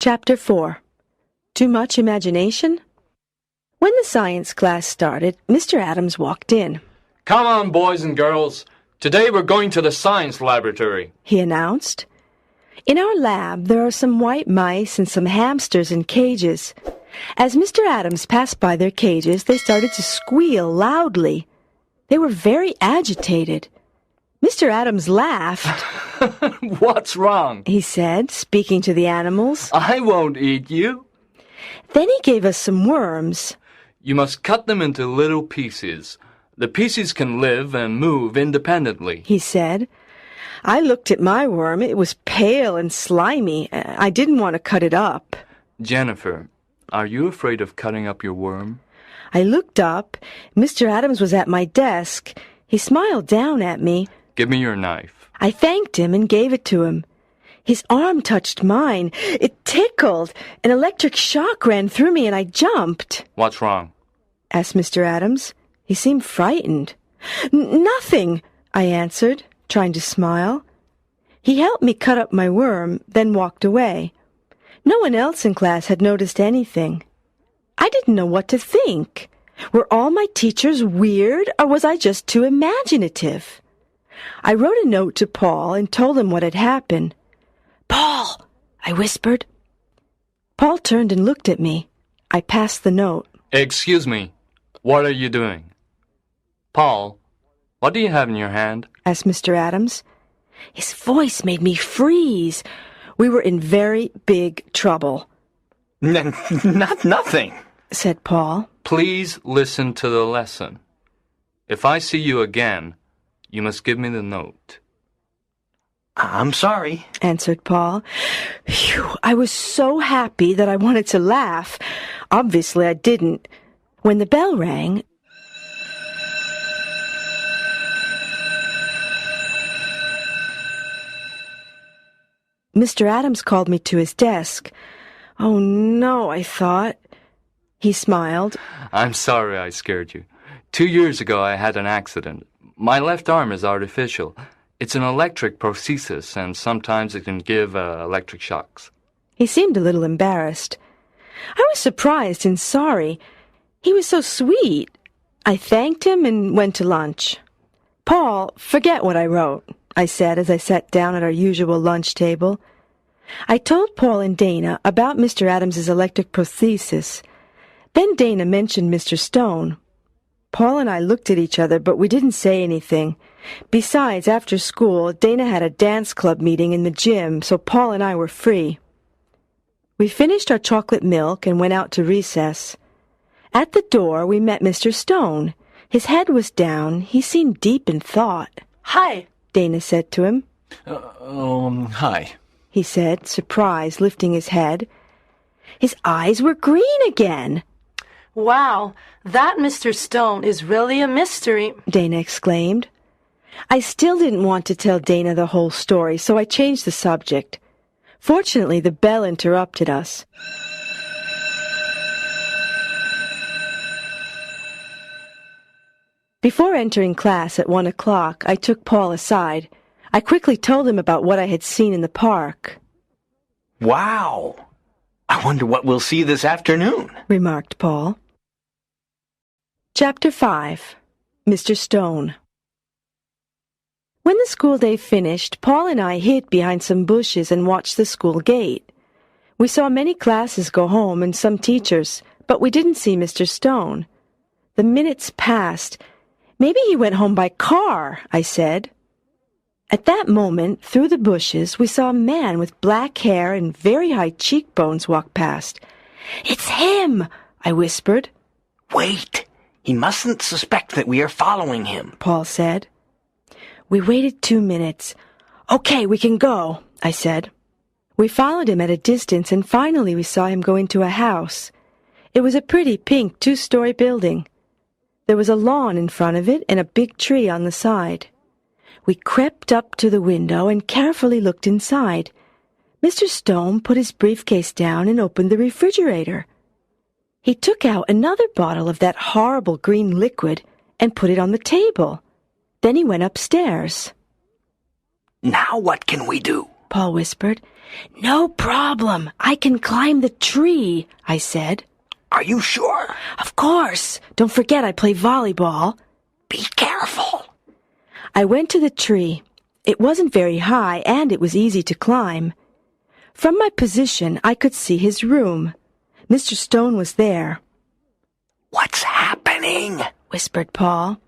Chapter 4. Too much imagination? When the science class started, Mr. Adams walked in. "Come on, boys and girls. Today we're going to the science laboratory," he announced. In our lab, there are some white mice and some hamsters in cages. As Mr. Adams passed by their cages, they started to squeal loudly. They were very agitated. Mr. Adams laughed. "What's wrong?" he said, speaking to the animals. "I won't eat you." Then he gave us some worms. "You must cut them into little pieces. The pieces can live and move independently," he said. I looked at my worm. It was pale and slimy. I didn't want to cut it up. "Jennifer, are you afraid of cutting up your worm?" I looked up. Mr. Adams was at my desk. He smiled down at me. "Give me your knife." I thanked him and gave it to him. His arm touched mine. It tickled. An electric shock ran through me and I jumped. "What's wrong?" asked Mr. Adams. He seemed frightened. "Nothing," I answered, trying to smile. He helped me cut up my worm, then walked away. No one else in class had noticed anything. I didn't know what to think. Were all my teachers weird, or was I just too imaginative? I wrote a note to Paul and told him what had happened. "Paul," I whispered. Paul turned and looked at me. I passed the note. "Excuse me. What are you doing?" "Paul, what do you have in your hand?" asked Mr. Adams. His voice made me freeze. We were in very big trouble. Nothing," said Paul. "Please listen to the lesson. If I see you again, you must give me the note." "I'm sorry," answered Paul. Phew, I was so happy that I wanted to laugh. Obviously, I didn't. When the bell rang, Mr. Adams called me to his desk. Oh, no, I thought. He smiled. "I'm sorry I scared you. 2 years ago I had an accident. My left arm is artificial. It's an electric prosthesis, and sometimes it can give electric shocks." He seemed a little embarrassed. I was surprised and sorry. He was so sweet. I thanked him and went to lunch. "Paul, forget what I wrote," I said as I sat down at our usual lunch table. I told Paul and Dana about Mr. Adams's electric prosthesis. Then Dana mentioned Mr. Stone. Paul and I looked at each other, but we didn't say anything. Besides, after school, Dana had a dance club meeting in the gym, so Paul and I were free. We finished our chocolate milk and went out to recess. At the door, we met Mr. Stone. His head was down. He seemed deep in thought. "Hi," Dana said to him. Hi," he said, surprised, lifting his head. His eyes were green again. "Wow, that Mr. Stone is really a mystery," Dana exclaimed. I still didn't want to tell Dana the whole story, so I changed the subject. Fortunately, the bell interrupted us. Before entering class at 1 o'clock, I took Paul aside. I quickly told him about what I had seen in the park. "Wow. I wonder what we'll see this afternoon," remarked Paul. Chapter 5. Mr. Stone. When the school day finished, Paul and I hid behind some bushes and watched the school gate. We saw many classes go home and some teachers, but we didn't see Mr. Stone. The minutes passed. "Maybe he went home by car," I said. At that moment, through the bushes, we saw a man with black hair and very high cheekbones walk past. "It's him," I whispered. "Wait. He mustn't suspect that we are following him," Paul said. We waited 2 minutes. "Okay, we can go," I said. We followed him at a distance, and finally we saw him go into a house. It was a pretty pink 2-story building. There was a lawn in front of it and a big tree on the side. We crept up to the window and carefully looked inside. Mr. Stone put his briefcase down and opened the refrigerator. He took out another bottle of that horrible green liquid and put it on the table. Then he went upstairs. "Now what can we do?" Paul whispered. No problem. I can climb the tree, I said. Are you sure? Of course. Don't forget I play volleyball. Be careful. I went to the tree. It wasn't very high, and it was easy to climb. From my position, I could see his room. Mr. Stone was there. What's happening? Whispered Paul.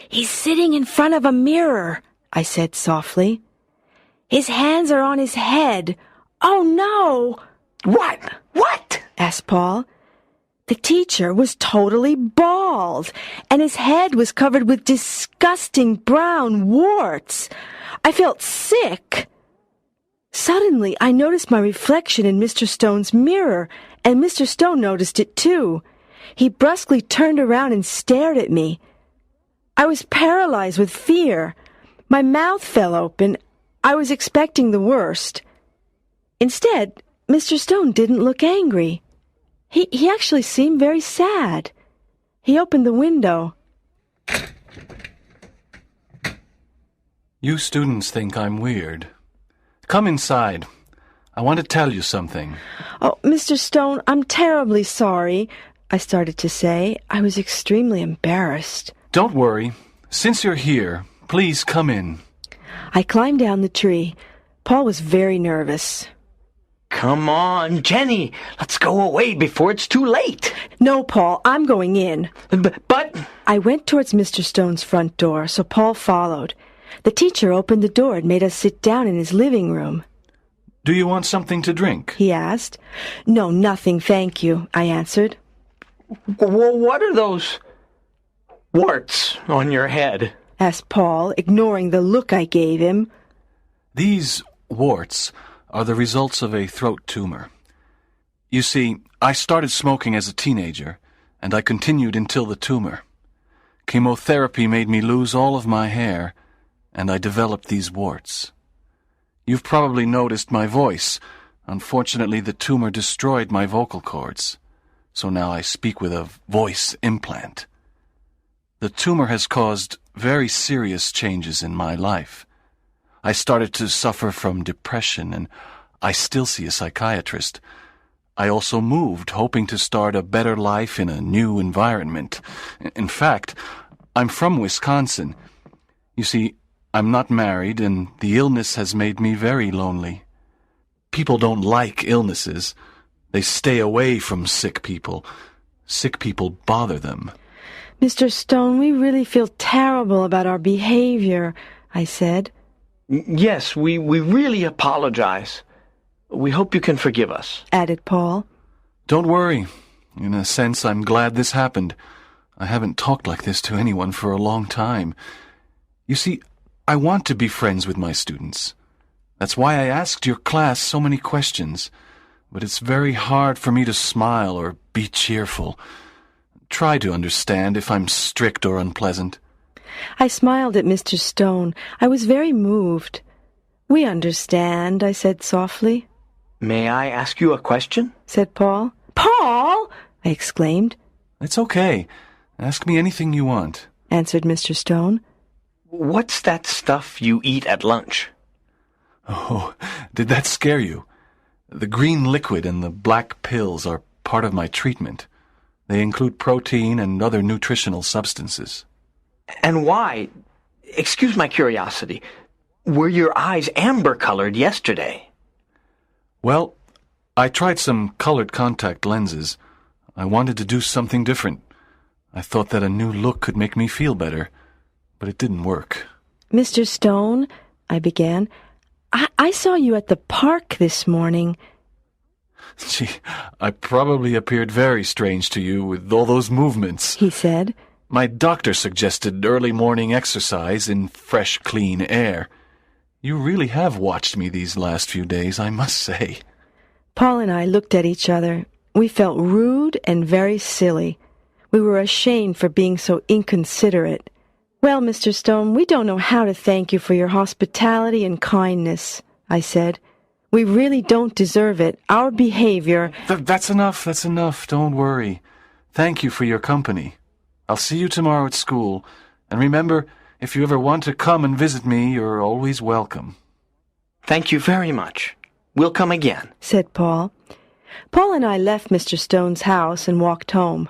He's sitting in front of a mirror, I said softly. His hands are on his head. Oh, no! What? What? Asked Paul. The teacher was totally bald, and his head was covered with disgusting brown warts. I felt sick. Suddenly, I noticed my reflection in Mr. Stone's mirror, and Mr. Stone noticed it too. He brusquely turned around and stared at me. I was paralyzed with fear. My mouth fell open. I was expecting the worst. Instead, Mr. Stone didn't look angry. He actually seemed very sad. He opened the window. You students think I'm weird. Come inside. I want to tell you something. Oh, Mr. Stone, I'm terribly sorry, I started to say. I was extremely embarrassed. Don't worry. Since you're here, please come in. I climbed down the tree. Paul was very nervous. Come on, Jenny. Let's go away before it's too late. No, Paul, I'm going in. But... I went towards Mr. Stone's front door, so Paul followed. The teacher opened the door and made us sit down in his living room. Do you want something to drink? He asked. No, nothing, thank you, I answered. Well, what are those warts on your head? Asked Paul, ignoring the look I gave him. These warts are the results of a throat tumor. You see, I started smoking as a teenager, and I continued until the tumor. Chemotherapy made me lose all of my hair, and I developed these warts. You've probably noticed my voice. Unfortunately, the tumor destroyed my vocal cords, so now I speak with a voice implant. The tumor has caused very serious changes in my life. I started to suffer from depression, and I still see a psychiatrist. I also moved, hoping to start a better life in a new environment. In fact, I'm from Wisconsin. You see, I'm not married, and the illness has made me very lonely. People don't like illnesses. They stay away from sick people. Sick people bother them. Mr. Stone, we really feel terrible about our behavior, I said. Yes, we really apologize. We hope you can forgive us, added Paul. Don't worry. In a sense, I'm glad this happened. I haven't talked like this to anyone for a long time. You see, I want to be friends with my students. That's why I asked your class so many questions. But it's very hard for me to smile or be cheerful. Try to understand if I'm strict or unpleasant. I smiled at Mr. Stone. I was very moved. We understand, I said softly. May I ask you a question? Said Paul. Paul! I exclaimed. It's okay. Ask me anything you want, answered Mr. Stone. What's that stuff you eat at lunch? Oh, did that scare you? The green liquid and the black pills are part of my treatment. They include protein and other nutritional substances. And why? Excuse my curiosity. Were your eyes amber-colored yesterday? Well, I tried some colored contact lenses. I wanted to do something different. I thought that a new look could make me feel better, but it didn't work. Mr. Stone, I began, I saw you at the park this morning. Gee, I probably appeared very strange to you with all those movements, he said. My doctor suggested early morning exercise in fresh, clean air. You really have watched me these last few days, I must say. Paul and I looked at each other. We felt rude and very silly. We were ashamed for being so inconsiderate. Well, Mr. Stone, we don't know how to thank you for your hospitality and kindness, I said. We really don't deserve it. Our behavior... That's enough. Don't worry. Thank you for your company. I'll see you tomorrow at school. And remember, if you ever want to come and visit me, you're always welcome. Thank you very much. We'll come again, said Paul. Paul and I left Mr. Stone's house and walked home.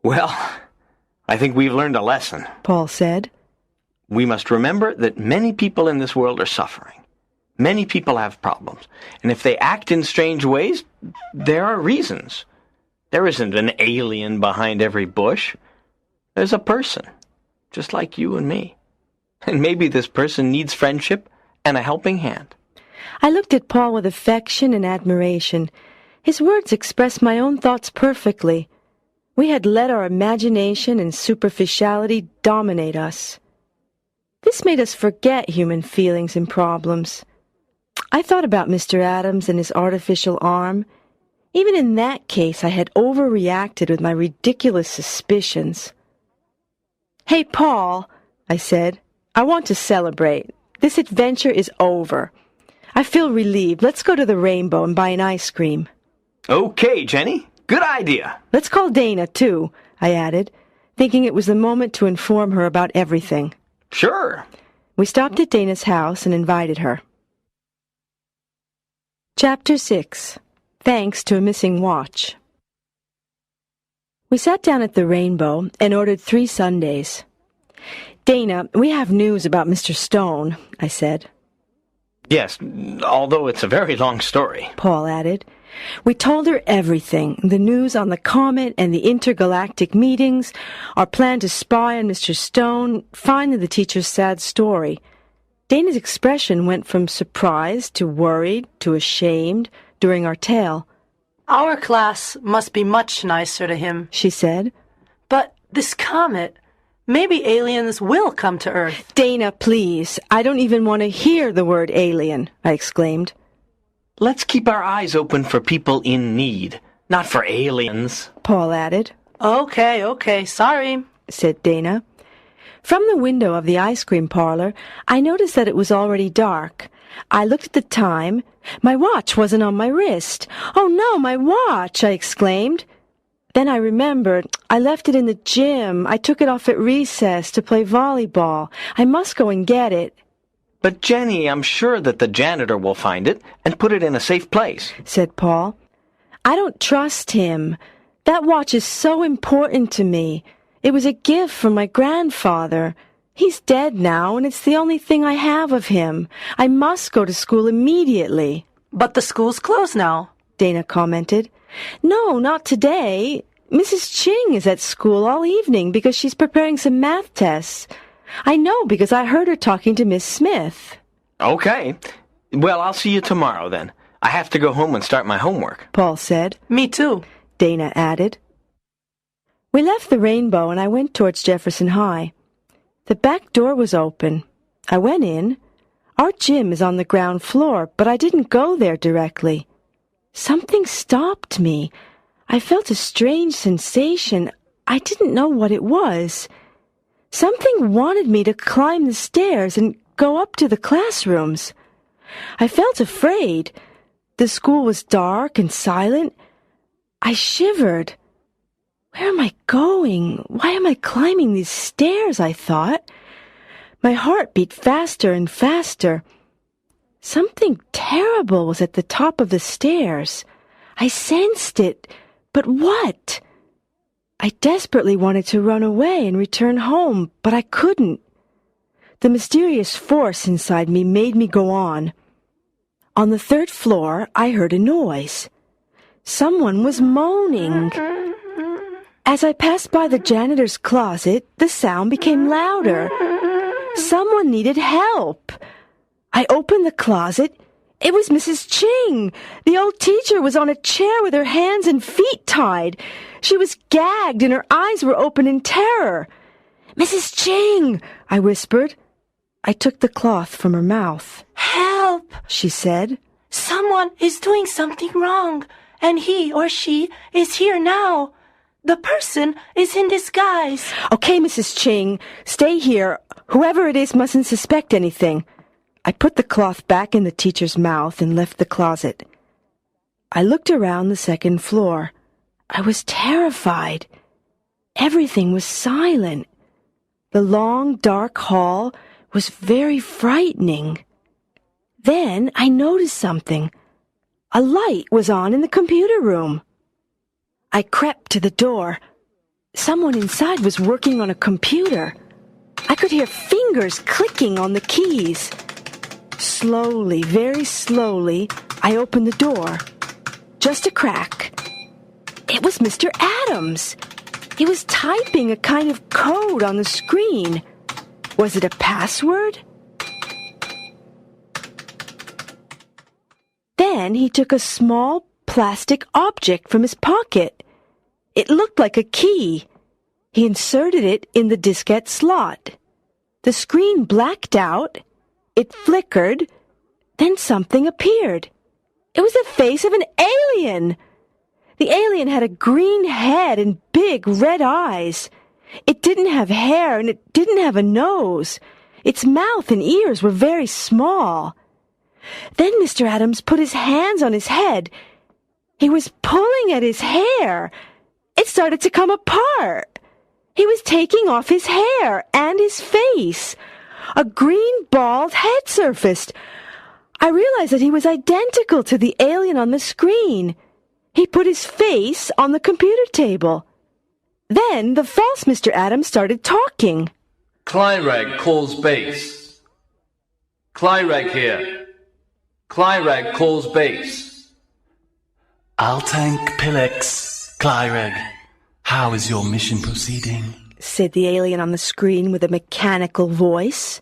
Well, I think we've learned a lesson, Paul said. We must remember that many people in this world are suffering. Many people have problems. And if they act in strange ways, there are reasons. There isn't an alien behind every bush. There's a person, just like you and me. And maybe this person needs friendship and a helping hand. I looked at Paul with affection and admiration. His words expressed my own thoughts perfectly. We had let our imagination and superficiality dominate us. This made us forget human feelings and problems. I thought about Mr. Adams and his artificial arm. Even in that case, I had overreacted with my ridiculous suspicions. "Hey, Paul," I said, "I want to celebrate. This adventure is over. I feel relieved. Let's go to the Rainbow and buy an ice cream." Okay, Jenny. Good idea. "Let's call Dana, too," I added, thinking it was the moment to inform her about everything. Sure. We stopped at Dana's house and invited her. Chapter 6. Thanks to a Missing Watch. We sat down at the Rainbow and ordered 3 sundaes. "Dana, we have news about Mr. Stone," I said. Yes, although it's a very long story, Paul added. We told her everything, the news on the comet and the intergalactic meetings, our plan to spy on Mr. Stone, finally the teacher's sad story. Dana's expression went from surprised to worried to ashamed during our tale. Our class must be much nicer to him, she said. But this comet, maybe aliens will come to Earth. "Dana, please, I don't even want to hear the word alien," I exclaimed. Let's keep our eyes open for people in need, not for aliens, Paul added. Okay, sorry, said Dana. From the window of the ice cream parlor, I noticed that it was already dark. I looked at the time. My watch wasn't on my wrist. "Oh no, my watch!" I exclaimed. Then I remembered. I left it in the gym. I took it off at recess to play volleyball. I must go and get it. But Jenny, I'm sure that the janitor will find it and put it in a safe place, said Paul. I don't trust him. That watch is so important to me. It was a gift from my grandfather. He's dead now, and it's the only thing I have of him. I must go to school immediately. But the school's closed now, Dana commented. No, not today. Mrs. Ching is at school all evening because she's preparing some math tests. I know because I heard her talking to Miss Smith. Okay. Well, I'll see you tomorrow then. I have to go home and start my homework, Paul said. Me too, Dana added. We left the Rainbow and I went towards Jefferson High. The back door was open. I went in. Our gym is on the ground floor, but I didn't go there directly. Something stopped me. I felt a strange sensation. I didn't know what it was. Something wanted me to climb the stairs and go up to the classrooms. I felt afraid. The school was dark and silent. I shivered. Where am I going? Why am I climbing these stairs? I thought. My heart beat faster and faster. Something terrible was at the top of the stairs. I sensed it. But what? I desperately wanted to run away and return home, but I couldn't. The mysterious force inside me made me go on. On the 3rd floor, I heard a noise. Someone was moaning. As I passed by the janitor's closet, the sound became louder. Someone needed help. I opened the closet. It was Mrs. Ching. The old teacher was on a chair with her hands and feet tied. She was gagged and her eyes were open in terror. "Mrs. Ching," I whispered. I took the cloth from her mouth. "Help," she said. "Someone is doing something wrong, and he or she is here now. The person is in disguise." "Okay, Mrs. Ching, stay here. Whoever it is mustn't suspect anything." I put the cloth back in the teacher's mouth and left the closet. I looked around the 2nd floor. I was terrified. Everything was silent. The long, dark hall was very frightening. Then I noticed something. A light was on in the computer room. I crept to the door. Someone inside was working on a computer. I could hear fingers clicking on the keys. Slowly, very slowly, I opened the door. Just a crack. It was Mr. Adams. He was typing a kind of code on the screen. Was it a password? Then he took a small plastic object from his pocket. It looked like a key. He inserted it in the diskette slot. The screen blacked out. It flickered. Then something appeared. It was the face of an alien. The alien had a green head and big red eyes. It didn't have hair and it didn't have a nose. Its mouth and ears were very small. Then Mr. Adams put his hands on his head. He was pulling at his hair. It started to come apart. He was taking off his hair and his face. A green bald head surfaced. I realized that he was identical to the alien on the screen. He put his face on the computer table. Then the false Mr. Adams started talking. Clyrag calls base. Clyrag here. Clyrag calls base. I'll tank Pilex, Clyrag. How is your mission proceeding? Said the alien on the screen with a mechanical voice.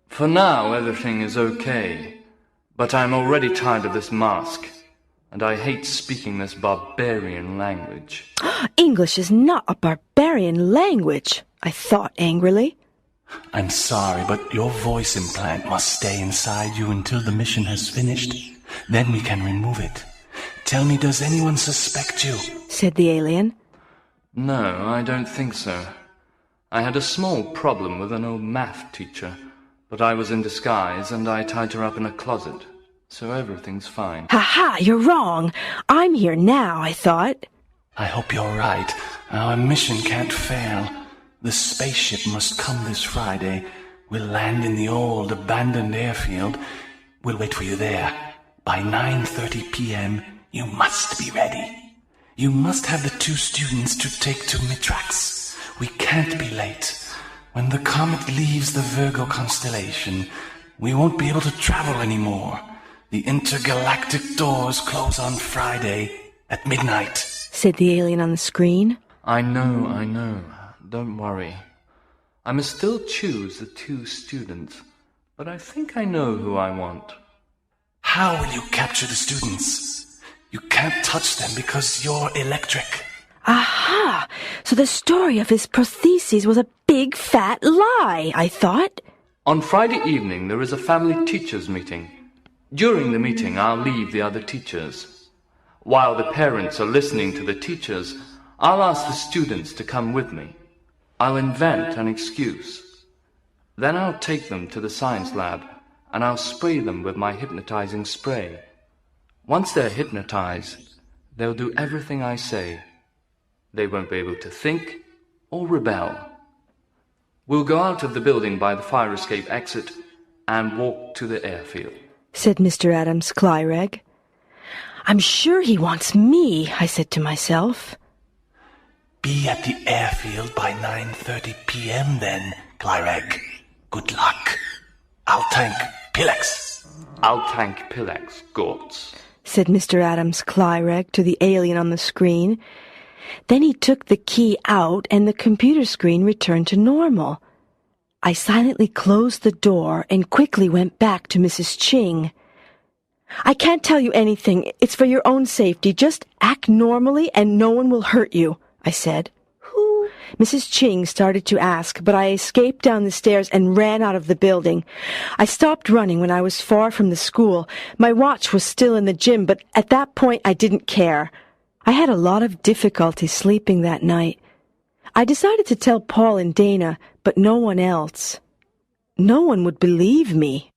For now, everything is okay. But I'm already tired of this mask. And I hate speaking this barbarian language. English is not a barbarian language, I thought angrily. I'm sorry, but your voice implant must stay inside you until the mission has finished. Then we can remove it. Tell me, does anyone suspect you? Said the alien. No, I don't think so. I had a small problem with an old math teacher, but I was in disguise and I tied her up in a closet. So everything's fine. Ha-ha, you're wrong. I'm here now, I thought. I hope you're right. Our mission can't fail. The spaceship must come this Friday. We'll land in the old abandoned airfield. We'll wait for you there. By 9:30 p.m., you must be ready. You must have the 2 students to take to Mitrax. We can't be late. When the comet leaves the Virgo constellation, we won't be able to travel anymore. The intergalactic doors close on Friday at midnight, said the alien on the screen. I know. Don't worry. I must still choose the 2 students, but I think I know who I want. How will you capture the students? You can't touch them because you're electric. Aha! So the story of his prostheses was a big fat lie, I thought. On Friday evening there is a family teachers meeting. During the meeting, I'll leave the other teachers. While the parents are listening to the teachers, I'll ask the students to come with me. I'll invent an excuse. Then I'll take them to the science lab, and I'll spray them with my hypnotizing spray. Once they're hypnotized, they'll do everything I say. They won't be able to think or rebel. We'll go out of the building by the fire escape exit and walk to the airfield, said Mr. Adams Clyrag. I'm sure he wants me, I said to myself. Be at the airfield by 9:30 p.m. then, Clyrag. Good luck. I'll tank Pilex. I'll tank Pilex, Gortz, said Mr. Adams Clyrag to the alien on the screen. Then he took the key out and the computer screen returned to normal. I silently closed the door and quickly went back to Mrs. Ching. I can't tell you anything. It's for your own safety. Just act normally and no one will hurt you, I said. Who? Mrs. Ching started to ask, but I escaped down the stairs and ran out of the building. I stopped running when I was far from the school. My watch was still in the gym, but at that point I didn't care. I had a lot of difficulty sleeping that night. I decided to tell Paul and Dana, but no one else. No one would believe me.